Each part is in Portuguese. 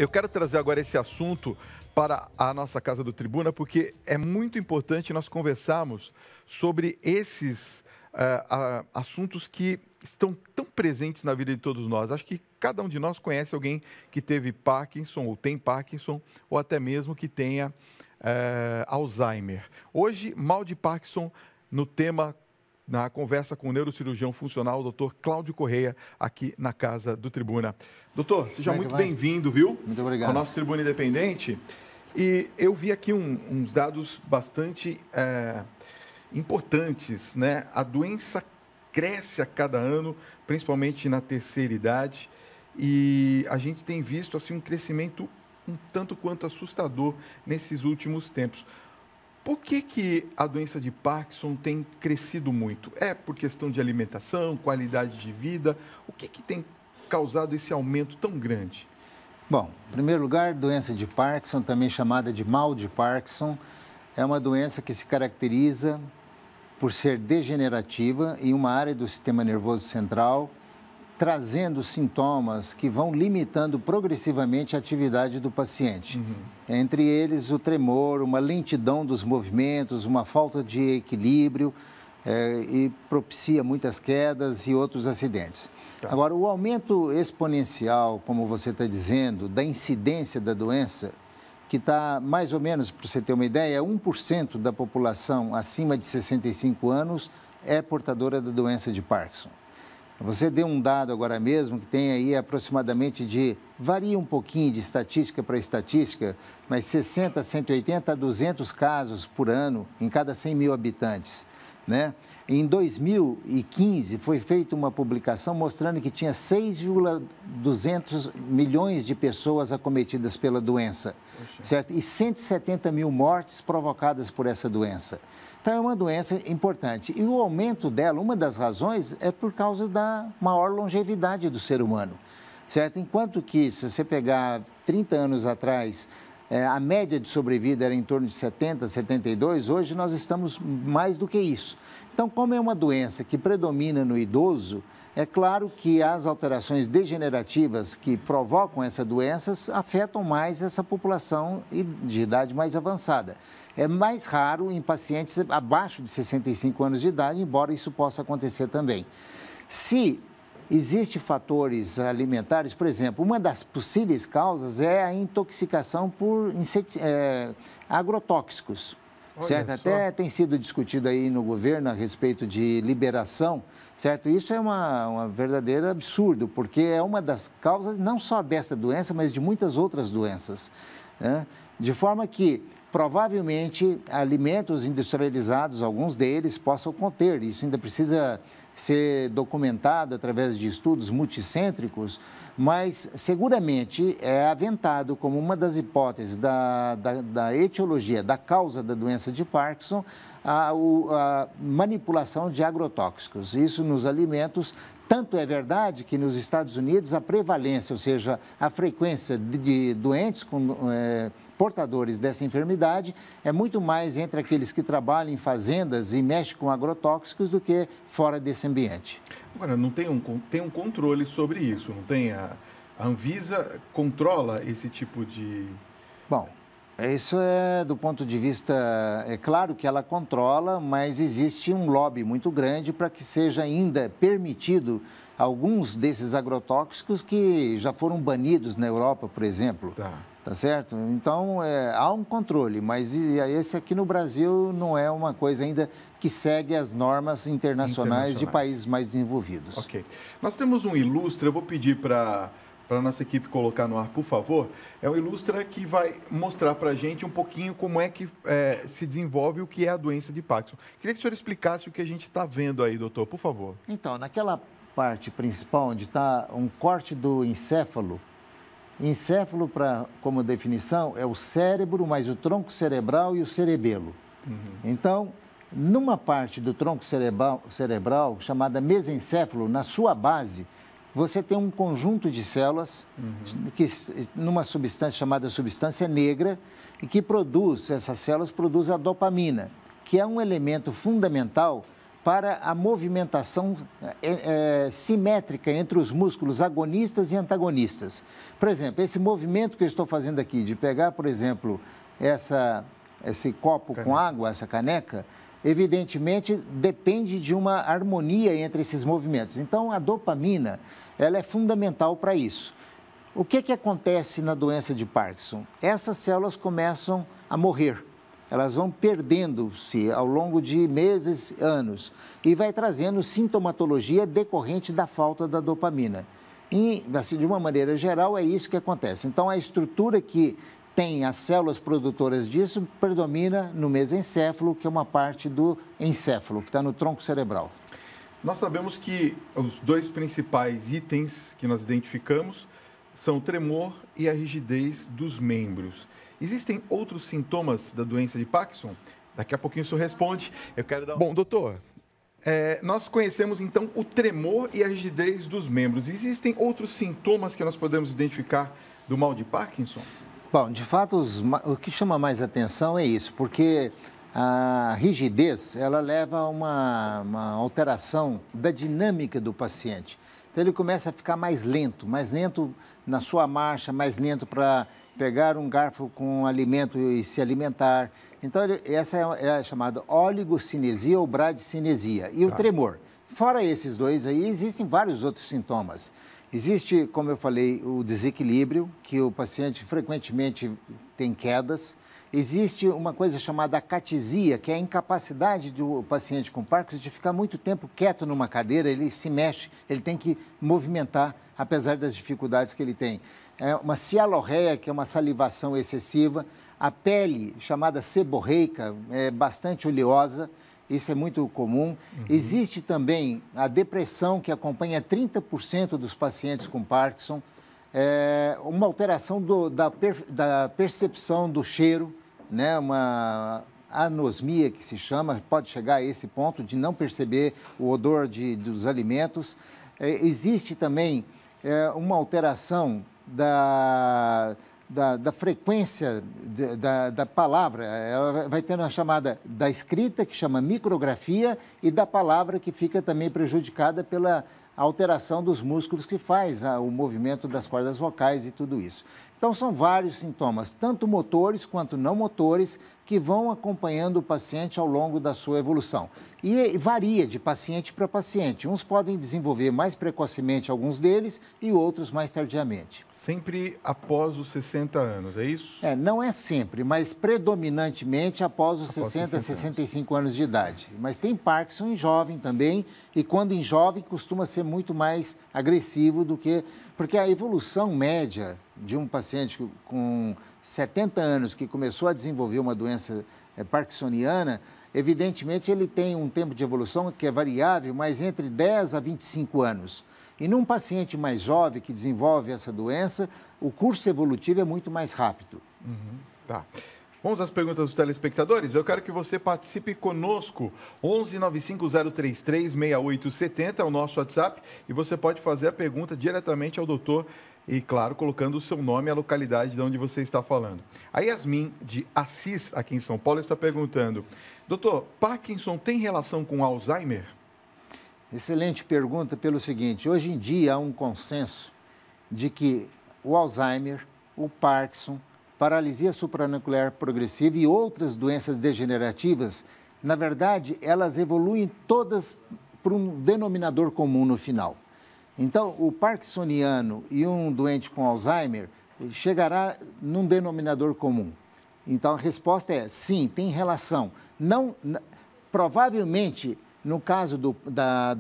Eu quero trazer agora esse assunto para a nossa Casa do Tribuna, porque é muito importante nós conversarmos sobre esses assuntos que estão tão presentes na vida de todos nós. Acho que cada um de nós conhece alguém que teve Parkinson, ou tem Parkinson, ou até mesmo que tenha Alzheimer. Hoje, mal de Parkinson, no tema, na conversa com o neurocirurgião funcional, o doutor Cláudio Correia, aqui na Casa do Tribuna. Doutor, seja muito bem-vindo, viu? Muito obrigado. Ao nosso Tribuna Independente. E eu vi aqui uns dados bastante importantes, né? A doença cresce a cada ano, principalmente na terceira idade, e a gente tem visto assim um crescimento um tanto quanto assustador nesses últimos tempos. Por que a doença de Parkinson tem crescido muito? É por questão de alimentação, qualidade de vida? O que tem causado esse aumento tão grande? Bom, em primeiro lugar, doença de Parkinson, também chamada de mal de Parkinson, é uma doença que se caracteriza por ser degenerativa em uma área do sistema nervoso central, trazendo sintomas que vão limitando progressivamente a atividade do paciente. Entre eles, o tremor, uma lentidão dos movimentos, uma falta de equilíbrio e propicia muitas quedas e outros acidentes. Tá. Agora, o aumento exponencial, como você está dizendo, da incidência da doença, que está mais ou menos, para você ter uma ideia, 1% da população acima de 65 anos é portadora da doença de Parkinson. Você deu um dado agora mesmo que tem aí aproximadamente varia um pouquinho de estatística para estatística, mas 60, 180 a 200 casos por ano em cada 100 mil habitantes, né? Em 2015 foi feita uma publicação mostrando que tinha 6,200 milhões de pessoas acometidas pela doença, certo? E 170 mil mortes provocadas por essa doença. Então, é uma doença importante. E o aumento dela, uma das razões, é por causa da maior longevidade do ser humano, certo? Enquanto que, se você pegar 30 anos atrás, a média de sobrevida era em torno de 70, 72, hoje nós estamos mais do que isso. Então, como é uma doença que predomina no idoso, é claro que as alterações degenerativas que provocam essa doença afetam mais essa população de idade mais avançada. É mais raro em pacientes abaixo de 65 anos de idade, embora isso possa acontecer também. Se existem fatores alimentares, por exemplo, uma das possíveis causas é a intoxicação por agrotóxicos, certo? Até tem sido discutido aí no governo a respeito de liberação, certo? Isso é uma verdadeira absurdo, porque é uma das causas não só desta doença, mas de muitas outras doenças, né? De forma que provavelmente alimentos industrializados, alguns deles, possam conter. Isso ainda precisa ser documentado através de estudos multicêntricos, mas seguramente é aventado como uma das hipóteses da etiologia, da causa da doença de Parkinson, a manipulação de agrotóxicos. Isso nos alimentos. Tanto é verdade que nos Estados Unidos a prevalência, ou seja, a frequência de doentes com portadores dessa enfermidade é muito mais entre aqueles que trabalham em fazendas e mexem com agrotóxicos do que fora desse ambiente. Agora, não tem um controle sobre isso, não tem? A Anvisa controla esse tipo de... Bom, isso é do ponto de vista... É claro que ela controla, mas existe um lobby muito grande para que seja ainda permitido alguns desses agrotóxicos que já foram banidos na Europa, por exemplo. Tá certo? Então, há um controle, mas esse aqui no Brasil não é uma coisa ainda que segue as normas internacionais de países mais desenvolvidos. Ok. Nós temos um ilustre, eu vou pedir para a nossa equipe colocar no ar, por favor. É um ilustre que vai mostrar para a gente um pouquinho como é que se desenvolve o que é a doença de Parkinson. Queria que o senhor explicasse o que a gente está vendo aí, doutor, por favor. Então, naquela parte principal, onde está um corte do encéfalo, encéfalo, como definição, é o cérebro, mais o tronco cerebral e o cerebelo. Então, numa parte do tronco cerebral, chamada mesencéfalo, na sua base, você tem um conjunto de células, numa substância chamada substância negra, e que essas células produzem a dopamina, que é um elemento fundamental para a movimentação simétrica entre os músculos agonistas e antagonistas. Por exemplo, esse movimento que eu estou fazendo aqui, de pegar, por exemplo, esse copo com água, essa caneca, evidentemente depende de uma harmonia entre esses movimentos. Então, a dopamina, ela é fundamental para isso. O que acontece na doença de Parkinson? Essas células começam a morrer. Elas vão perdendo-se ao longo de meses, anos, e vai trazendo sintomatologia decorrente da falta da dopamina. E, assim, de uma maneira geral, é isso que acontece. Então, a estrutura que tem as células produtoras disso predomina no mesencéfalo, que é uma parte do encéfalo, que está no tronco cerebral. Nós sabemos que os dois principais itens que nós identificamos são o tremor e a rigidez dos membros. Existem outros sintomas da doença de Parkinson? Daqui a pouquinho o senhor responde. Eu quero dar... Bom, doutor, nós conhecemos então o tremor e a rigidez dos membros. Existem outros sintomas que nós podemos identificar do mal de Parkinson? Bom, de fato, o que chama mais atenção é isso, porque a rigidez, ela leva a uma alteração da dinâmica do paciente. Então, ele começa a ficar mais lento na sua marcha, mais lento para pegar um garfo com alimento e se alimentar. Então, essa é a chamada oligocinesia ou bradicinesia. E o tremor. Fora esses dois aí, existem vários outros sintomas. Existe, como eu falei, o desequilíbrio, que o paciente frequentemente tem quedas. Existe uma coisa chamada acatisia, que é a incapacidade do paciente com Parkinson de ficar muito tempo quieto numa cadeira, ele se mexe, ele tem que movimentar, apesar das dificuldades que ele tem. É uma cialorreia, que é uma salivação excessiva. A pele, chamada seborreica, é bastante oleosa, isso é muito comum. Existe também a depressão, que acompanha 30% dos pacientes com Parkinson. Uma alteração da percepção do cheiro, né? Uma anosmia, que se chama, pode chegar a esse ponto de não perceber o odor dos alimentos. Existe também uma alteração da frequência da palavra. Ela vai ter uma chamada da escrita, que chama micrografia, e da palavra, que fica também prejudicada pela alteração dos músculos que faz o movimento das cordas vocais e tudo isso. Então, são vários sintomas, tanto motores quanto não motores, que vão acompanhando o paciente ao longo da sua evolução. E varia de paciente para paciente. Uns podem desenvolver mais precocemente alguns deles e outros mais tardiamente. Sempre após os 60 anos, é isso? Não é sempre, mas predominantemente após os 60, 65 anos de idade. Mas tem Parkinson em jovem também, e quando em jovem costuma ser muito mais agressivo do que... Porque a evolução média de um paciente com 70 anos que começou a desenvolver uma doença parkinsoniana, evidentemente ele tem um tempo de evolução que é variável, mas entre 10 a 25 anos. E num paciente mais jovem que desenvolve essa doença, o curso evolutivo é muito mais rápido. Tá. Vamos às perguntas dos telespectadores? Eu quero que você participe conosco. 11 95033 6870 é o nosso WhatsApp e você pode fazer a pergunta diretamente ao doutor e, claro, colocando o seu nome e a localidade de onde você está falando. A Yasmin, de Assis, aqui em São Paulo, está perguntando: doutor, Parkinson tem relação com Alzheimer? Excelente pergunta pelo seguinte: hoje em dia há um consenso de que o Alzheimer, o Parkinson, paralisia supranuclear progressiva e outras doenças degenerativas, na verdade, elas evoluem todas para um denominador comum no final. Então, o parkinsoniano e um doente com Alzheimer chegará num denominador comum. Então, a resposta é sim, tem relação. Provavelmente, no caso do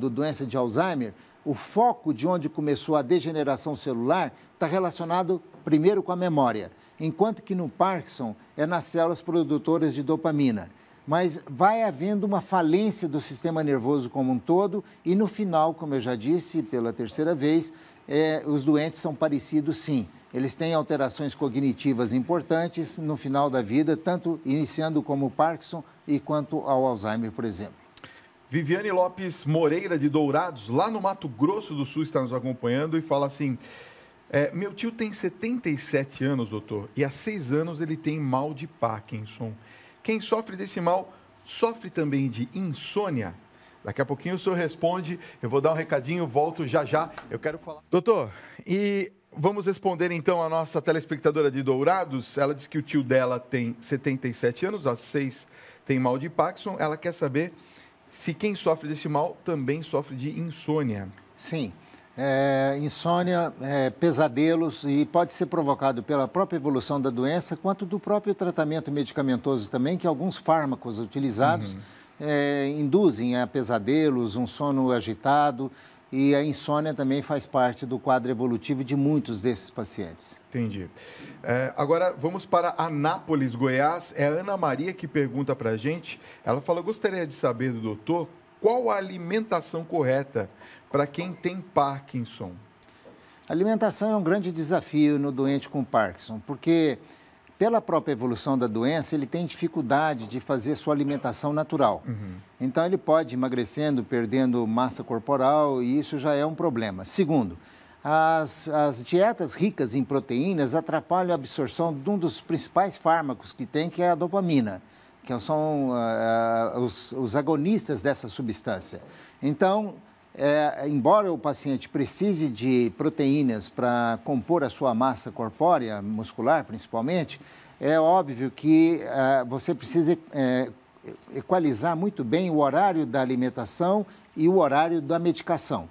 doença de Alzheimer, o foco de onde começou a degeneração celular está relacionado primeiro com a memória, enquanto que no Parkinson é nas células produtoras de dopamina. Mas vai havendo uma falência do sistema nervoso como um todo e no final, como eu já disse pela terceira vez, os doentes são parecidos sim. Eles têm alterações cognitivas importantes no final da vida, tanto iniciando como o Parkinson e quanto ao Alzheimer, por exemplo. Viviane Lopes Moreira, de Dourados, lá no Mato Grosso do Sul, está nos acompanhando e fala assim: meu tio tem 77 anos, doutor, e há 6 anos ele tem mal de Parkinson. Quem sofre desse mal sofre também de insônia? Daqui a pouquinho o senhor responde, eu vou dar um recadinho, volto já já, eu quero falar. Doutor, e vamos responder então a nossa telespectadora de Dourados. Ela diz que o tio dela tem 77 anos, as 6 tem mal de Parkinson. Ela quer saber se quem sofre desse mal também sofre de insônia. Sim, insônia, pesadelos, e pode ser provocado pela própria evolução da doença, quanto do próprio tratamento medicamentoso também, que alguns fármacos utilizados induzem a pesadelos, um sono agitado, e a insônia também faz parte do quadro evolutivo de muitos desses pacientes. Entendi. Agora vamos para Anápolis, Goiás. É a Ana Maria que pergunta para a gente. Ela falou, gostaria de saber do doutor qual a alimentação correta para quem tem Parkinson. A alimentação é um grande desafio no doente com Parkinson, porque pela própria evolução da doença, ele tem dificuldade de fazer sua alimentação natural. Então, ele pode ir emagrecendo, perdendo massa corporal, e isso já é um problema. Segundo, as dietas ricas em proteínas atrapalham a absorção de um dos principais fármacos que tem, que é a dopamina, que são os agonistas dessa substância. Então, embora o paciente precise de proteínas para compor a sua massa corpórea, muscular principalmente, é óbvio que você precisa equalizar muito bem o horário da alimentação e o horário da medicação.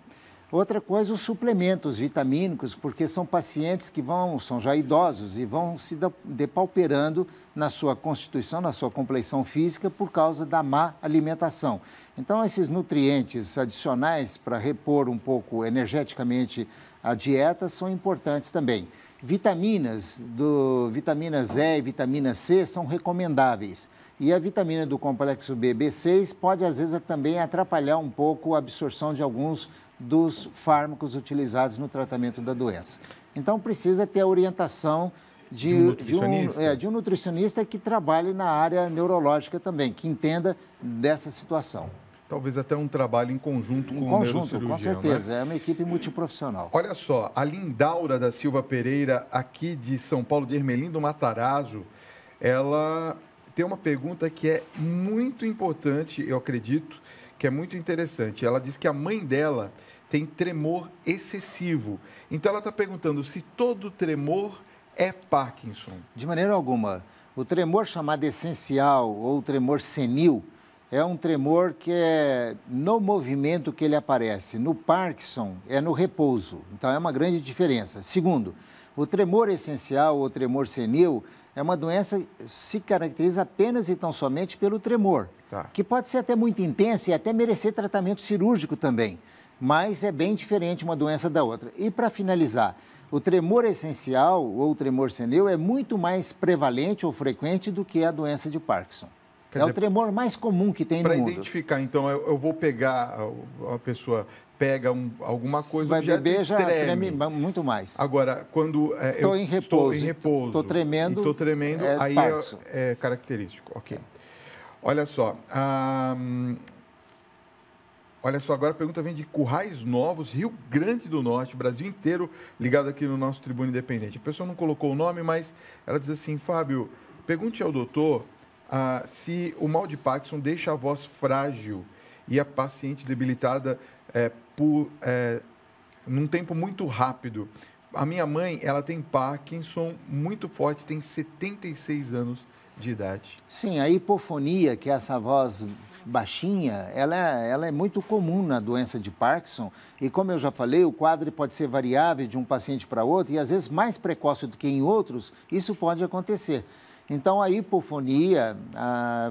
Outra coisa, os suplementos vitamínicos, porque são pacientes que são já idosos e vão se depauperando na sua constituição, na sua compleição física, por causa da má alimentação. Então, esses nutrientes adicionais para repor um pouco energeticamente a dieta são importantes também. Vitaminas, vitaminas E e vitamina C são recomendáveis. E a vitamina do complexo B, B6, pode às vezes também atrapalhar um pouco a absorção de alguns dos fármacos utilizados no tratamento da doença. Então, precisa ter a orientação de um nutricionista que trabalhe na área neurológica também, que entenda dessa situação. Talvez até um trabalho em conjunto com o neurocirurgião. Com certeza, né? É uma equipe multiprofissional. Olha só, a Lindaura da Silva Pereira, aqui de São Paulo, de Ermelino Matarazzo, ela tem uma pergunta que é muito importante, eu acredito, que é muito interessante. Ela diz que a mãe dela tem tremor excessivo. Então, ela está perguntando se todo tremor é Parkinson. De maneira alguma. O tremor chamado essencial ou tremor senil é um tremor que é no movimento que ele aparece. No Parkinson, é no repouso. Então, é uma grande diferença. Segundo, o tremor essencial ou tremor senil é uma doença que se caracteriza apenas e tão somente pelo tremor, que pode ser até muito intensa e até merecer tratamento cirúrgico também, mas é bem diferente uma doença da outra. E para finalizar, o tremor essencial ou tremor senil é muito mais prevalente ou frequente do que a doença de Parkinson. Quer dizer, o tremor mais comum que tem no mundo. Para identificar, então, eu vou pegar, a pessoa pega alguma coisa, vai beber, já treme muito mais. Agora, quando estou em repouso, estou tremendo, aí é característico. Ok. Olha só, agora a pergunta vem de Currais Novos, Rio Grande do Norte, Brasil inteiro, ligado aqui no nosso Tribuna Independente. A pessoa não colocou o nome, mas ela diz assim, Fábio, pergunte ao doutor se o mal de Parkinson deixa a voz frágil e a paciente debilitada num tempo muito rápido. A minha mãe, ela tem Parkinson muito forte, tem 76 anos de idade. Sim, a hipofonia, que é essa voz baixinha, ela é muito comum na doença de Parkinson e, como eu já falei, o quadro pode ser variável de um paciente para outro e, às vezes, mais precoce do que em outros, isso pode acontecer. Então, a hipofonia,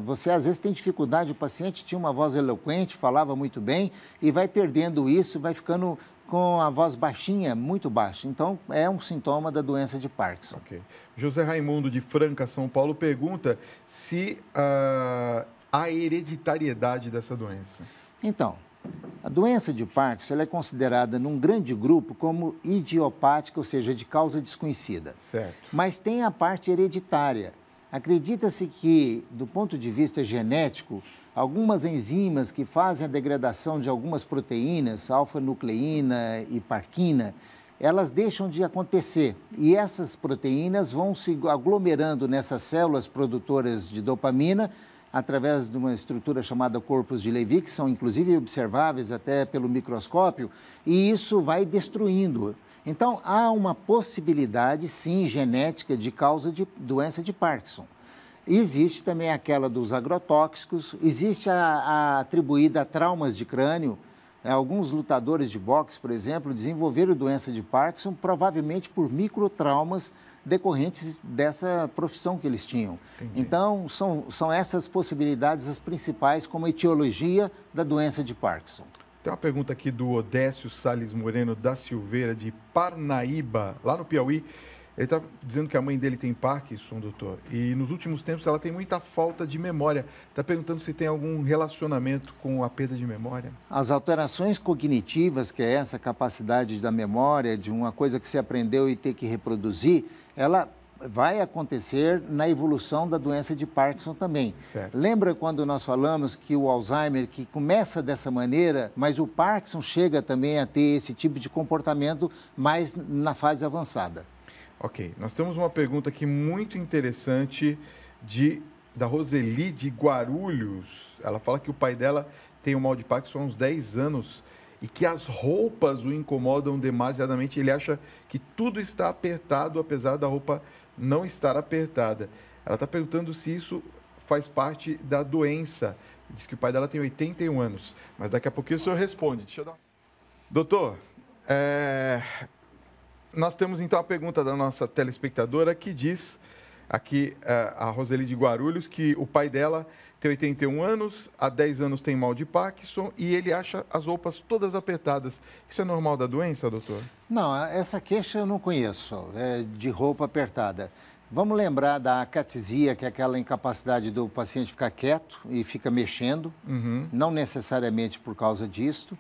você às vezes tem dificuldade, o paciente tinha uma voz eloquente, falava muito bem e vai perdendo isso, vai ficando com a voz baixinha, muito baixa. Então, é um sintoma da doença de Parkinson. Okay. José Raimundo, de Franca, São Paulo, pergunta se há hereditariedade dessa doença. Então, a doença de Parkinson ela é considerada num grande grupo como idiopática, ou seja, de causa desconhecida. Certo. Mas tem a parte hereditária. Acredita-se que, do ponto de vista genético, algumas enzimas que fazem a degradação de algumas proteínas, alfa-nucleína e parquina, elas deixam de acontecer e essas proteínas vão se aglomerando nessas células produtoras de dopamina através de uma estrutura chamada corpos de Levy, que são inclusive observáveis até pelo microscópio, e isso vai destruindo. Então, há uma possibilidade, sim, genética de causa de doença de Parkinson. Existe também aquela dos agrotóxicos, existe a atribuída a traumas de crânio. Alguns lutadores de boxe, por exemplo, desenvolveram doença de Parkinson provavelmente por microtraumas decorrentes dessa profissão que eles tinham. Entendi. Então, são essas possibilidades as principais como etiologia da doença de Parkinson. Tem uma pergunta aqui do Odécio Salles Moreno da Silveira, de Parnaíba, lá no Piauí. Ele está dizendo que a mãe dele tem Parkinson, doutor, e nos últimos tempos ela tem muita falta de memória. Está perguntando se tem algum relacionamento com a perda de memória. As alterações cognitivas, que é essa capacidade da memória, de uma coisa que se aprendeu e ter que reproduzir, ela vai acontecer na evolução da doença de Parkinson também. Certo. Lembra quando nós falamos que o Alzheimer, que começa dessa maneira, mas o Parkinson chega também a ter esse tipo de comportamento mais na fase avançada? Ok, nós temos uma pergunta aqui muito interessante da Roseli de Guarulhos. Ela fala que o pai dela tem o mal de Parkinson há uns 10 anos e que as roupas o incomodam demasiadamente. Ele acha que tudo está apertado, apesar da roupa não estar apertada. Ela está perguntando se isso faz parte da doença. Diz que o pai dela tem 81 anos, mas daqui a pouquinho o senhor responde. Deixa eu dar... Doutor, nós temos então a pergunta da nossa telespectadora que diz, aqui a Roseli de Guarulhos, que o pai dela tem 81 anos, há 10 anos tem mal de Parkinson e ele acha as roupas todas apertadas. Isso é normal da doença, doutor? Não, essa queixa eu não conheço, de roupa apertada. Vamos lembrar da acatesia, que é aquela incapacidade do paciente ficar quieto e fica mexendo, não necessariamente por causa disto.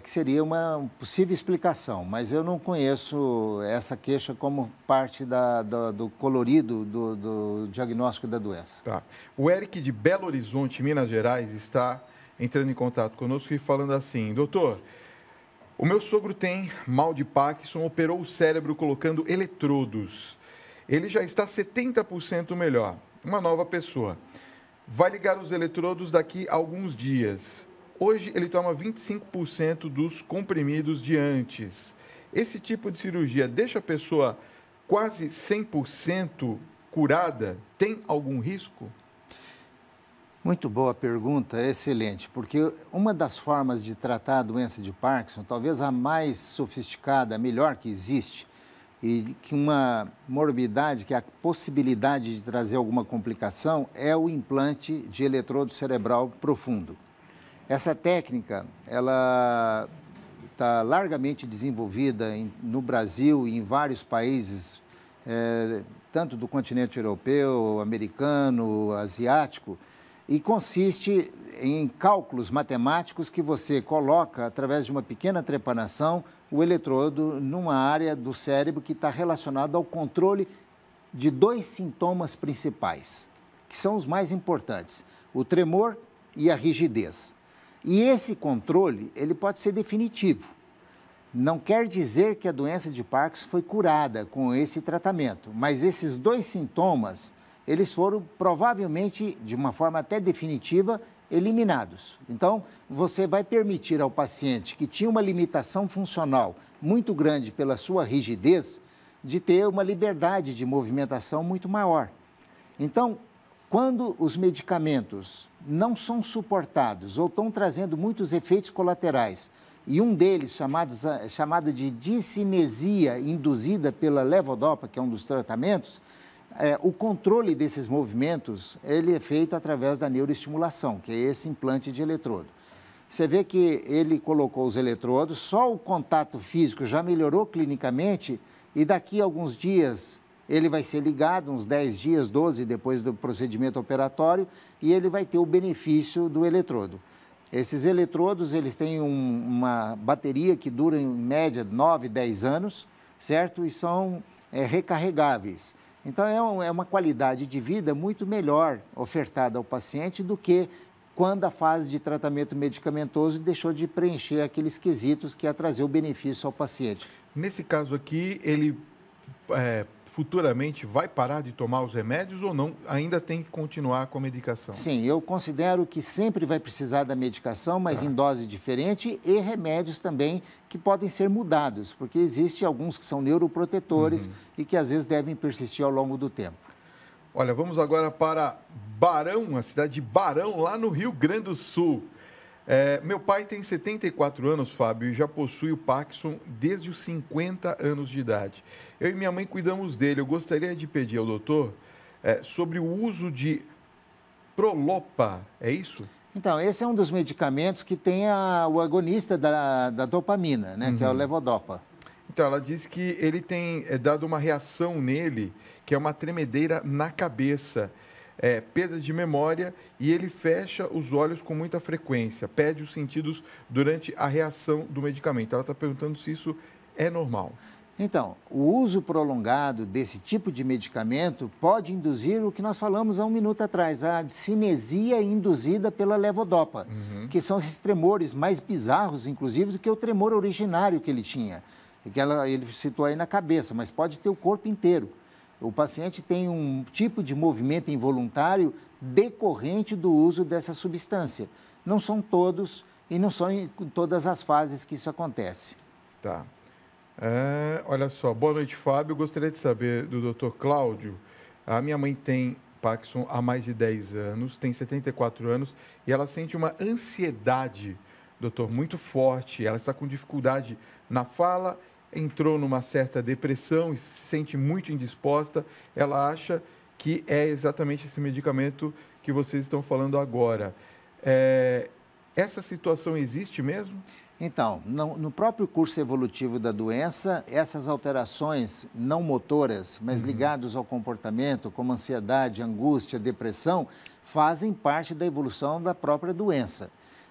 Que seria uma possível explicação, mas eu não conheço essa queixa como parte do colorido do diagnóstico da doença. Tá. O Eric de Belo Horizonte, Minas Gerais, está entrando em contato conosco e falando assim: doutor, o meu sogro tem mal de Parkinson, operou o cérebro colocando eletrodos. Ele já está 70% melhor, uma nova pessoa. Vai ligar os eletrodos daqui a alguns dias. Hoje ele toma 25% dos comprimidos de antes. Esse tipo de cirurgia deixa a pessoa quase 100% curada? Tem algum risco? Muito boa pergunta, excelente, porque uma das formas de tratar a doença de Parkinson, talvez a mais sofisticada, a melhor que existe, e que uma morbidade, que é a possibilidade de trazer alguma complicação, é o implante de eletrodo cerebral profundo. Essa técnica, ela está largamente desenvolvida no Brasil e em vários países, tanto do continente europeu, americano, asiático, e consiste em cálculos matemáticos que você coloca, através de uma pequena trepanação, o eletrodo numa área do cérebro que está relacionada ao controle de 2 sintomas principais, que são os mais importantes, o tremor e a rigidez. E esse controle, ele pode ser definitivo. Não quer dizer que a doença de Parkinson foi curada com esse tratamento, mas esses 2 sintomas, eles foram provavelmente, de uma forma até definitiva, eliminados. Então, você vai permitir ao paciente que tinha uma limitação funcional muito grande pela sua rigidez, de ter uma liberdade de movimentação muito maior. Então, quando os medicamentos não são suportados ou estão trazendo muitos efeitos colaterais, e um deles, chamado de discinesia induzida pela levodopa, que é um dos tratamentos, o controle desses movimentos, ele é feito através da neuroestimulação, que é esse implante de eletrodo. Você vê que ele colocou os eletrodos, só o contato físico já melhorou clinicamente, e daqui a alguns dias ele vai ser ligado, uns 10 dias, 12 depois do procedimento operatório, e ele vai ter o benefício do eletrodo. Esses eletrodos, eles têm uma bateria que dura em média 9, 10 anos, certo? E são recarregáveis. Então, é uma qualidade de vida muito melhor ofertada ao paciente do que quando a fase de tratamento medicamentoso deixou de preencher aqueles quesitos que ia trazer o benefício ao paciente. Nesse caso aqui, ele futuramente vai parar de tomar os remédios ou não? Ainda tem que continuar com a medicação? Sim, eu considero que sempre vai precisar da medicação, mas em dose diferente, e remédios também que podem ser mudados, porque existem alguns que são neuroprotetores e que às vezes devem persistir ao longo do tempo. Olha, vamos agora para Barão, a cidade de Barão, lá no Rio Grande do Sul. Meu pai tem 74 anos, Fábio, e já possui o Parkinson desde os 50 anos de idade. Eu e minha mãe cuidamos dele. Eu gostaria de pedir ao doutor sobre o uso de Prolopa, é isso? Então, esse é um dos medicamentos que tem o agonista da dopamina, né, que é o levodopa. Então, ela diz que ele tem dado uma reação nele, que é uma tremedeira na cabeça, perda de memória, e ele fecha os olhos com muita frequência, perde os sentidos durante a reação do medicamento. Ela está perguntando se isso é normal. Então, o uso prolongado desse tipo de medicamento pode induzir o que nós falamos há um minuto atrás, a cinesia induzida pela levodopa, que são esses tremores mais bizarros, inclusive, do que o tremor originário que ele tinha, que ele citou aí na cabeça, mas pode ter o corpo inteiro. O paciente tem um tipo de movimento involuntário decorrente do uso dessa substância. Não são todos e não são em todas as fases que isso acontece. Tá. Olha só, boa noite, Fábio. Gostaria de saber do Dr. Cláudio. A minha mãe tem Parkinson há mais de 10 anos, tem 74 anos, e ela sente uma ansiedade, doutor, muito forte. Ela está com dificuldade na fala, entrou numa certa depressão e se sente muito indisposta. Ela acha que é exatamente esse medicamento que vocês estão falando agora. Essa situação existe mesmo? Então, no próprio curso evolutivo da doença, essas alterações não motoras, mas ligadas ao comportamento, como ansiedade, angústia, depressão, fazem parte da evolução da própria doença.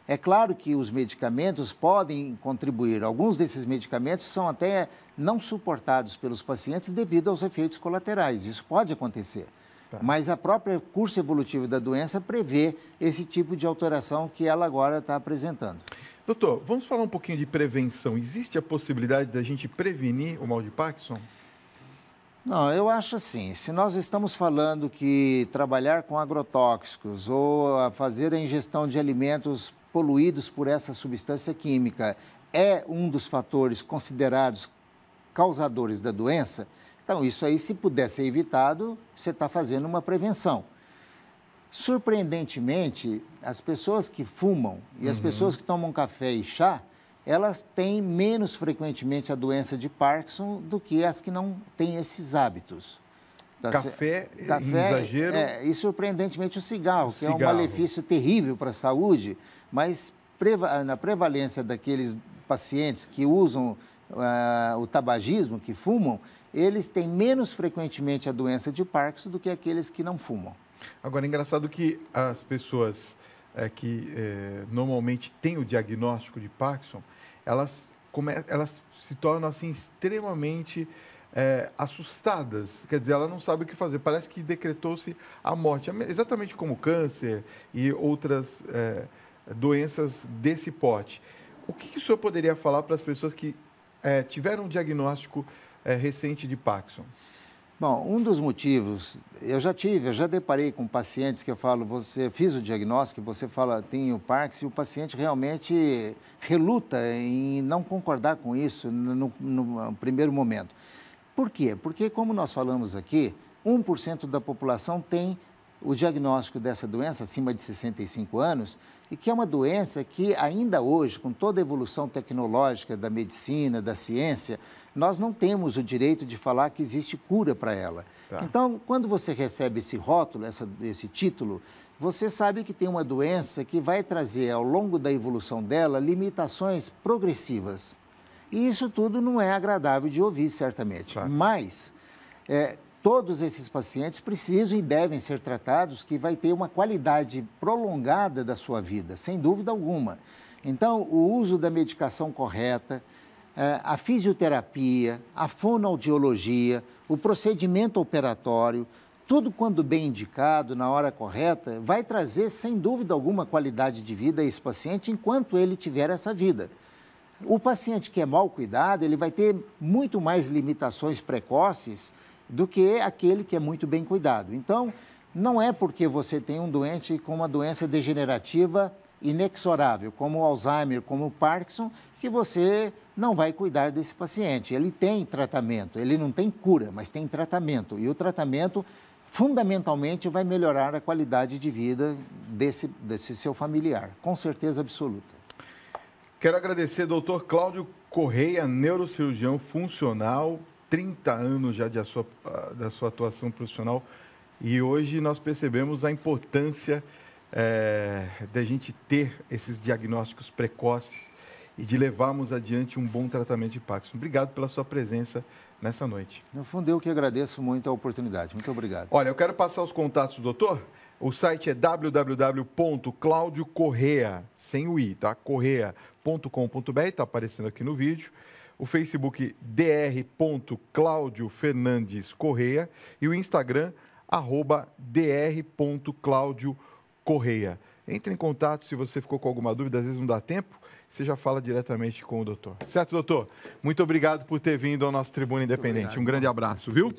É claro que os medicamentos podem contribuir. Alguns desses medicamentos são até não suportados pelos pacientes devido aos efeitos colaterais. Isso pode acontecer. Tá. Mas a própria curso evolutivo da doença prevê esse tipo de alteração que ela agora está apresentando. Doutor, vamos falar um pouquinho de prevenção. Existe a possibilidade da gente prevenir o mal de Parkinson? Não, eu acho assim, se nós estamos falando que trabalhar com agrotóxicos ou fazer a ingestão de alimentos poluídos por essa substância química é um dos fatores considerados causadores da doença, então isso aí, se puder ser evitado, você está fazendo uma prevenção. Surpreendentemente, as pessoas que fumam e as pessoas que tomam café e chá, elas têm menos frequentemente a doença de Parkinson do que as que não têm esses hábitos. Café em exagero? E surpreendentemente o cigarro, que é um malefício terrível para a saúde, mas na prevalência daqueles pacientes que usam o tabagismo, que fumam, eles têm menos frequentemente a doença de Parkinson do que aqueles que não fumam. Agora, é engraçado que as pessoas que normalmente têm o diagnóstico de Parkinson, elas se tornam assim extremamente assustadas. Quer dizer, ela não sabe o que fazer. Parece que decretou-se a morte, exatamente como o câncer e outras doenças desse porte. O que o senhor poderia falar para as pessoas que tiveram um diagnóstico recente de Parkinson? Bom, um dos motivos, eu já deparei com pacientes que eu falo, você fiz o diagnóstico, você fala, tem o Parkinson, e o paciente realmente reluta em não concordar com isso no primeiro momento. Por quê? Porque, como nós falamos aqui, 1% da população tem o diagnóstico dessa doença acima de 65 anos, e que é uma doença que ainda hoje, com toda a evolução tecnológica da medicina, da ciência, nós não temos o direito de falar que existe cura para ela. Tá. Então, quando você recebe esse rótulo, esse título, você sabe que tem uma doença que vai trazer, ao longo da evolução dela, limitações progressivas. E isso tudo não é agradável de ouvir, certamente. Tá. Mas todos esses pacientes precisam e devem ser tratados, que vai ter uma qualidade prolongada da sua vida, sem dúvida alguma. Então, o uso da medicação correta, a fisioterapia, a fonoaudiologia, o procedimento operatório, tudo quando bem indicado, na hora correta, vai trazer, sem dúvida alguma, qualidade de vida a esse paciente enquanto ele tiver essa vida. O paciente que é mal cuidado, ele vai ter muito mais limitações precoces do que aquele que é muito bem cuidado. Então, não é porque você tem um doente com uma doença degenerativa inexorável, como o Alzheimer, como o Parkinson, que você não vai cuidar desse paciente. Ele tem tratamento, ele não tem cura, mas tem tratamento. E o tratamento, fundamentalmente, vai melhorar a qualidade de vida desse seu familiar, com certeza absoluta. Quero agradecer ao Dr. Cláudio Correia, neurocirurgião funcional, 30 anos já da sua atuação profissional. E hoje nós percebemos a importância da gente ter esses diagnósticos precoces e de levarmos adiante um bom tratamento de Parkinson. Obrigado pela sua presença nessa noite. No fundo, eu que agradeço muito a oportunidade. Muito obrigado. Olha, eu quero passar os contatos do doutor. O site é www.claudiocorrea, sem o i, tá? correa.com.br, está aparecendo aqui no vídeo. O Facebook dr.claudiofernandescorreia e o Instagram @dr.claudiocorreia. Entre em contato se você ficou com alguma dúvida, às vezes não dá tempo, você já fala diretamente com o doutor. Certo, doutor? Muito obrigado por ter vindo ao nosso Tribuna Independente. Um grande abraço, viu?